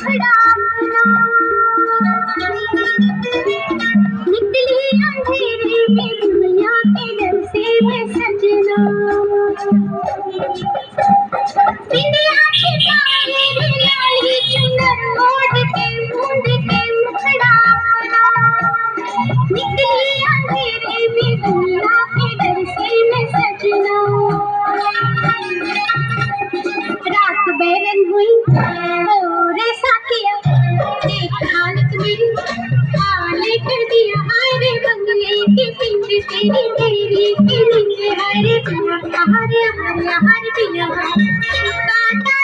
मुखड़ा निकली अंधेरे में दुनिया के डर से मैं सजना बिंदिया के तारे रे लाली चुनर ओढ़ के मुखड़ा निकली अंधेरे में दुनिया के डर से मैं सजना रात बैरन हुई और साथिया देख हालत मेरी हाले कर दिया हारे बंगले के पिंड तेरी तेरी के लिए हारे पिया हारे हारे हारे पिया काटा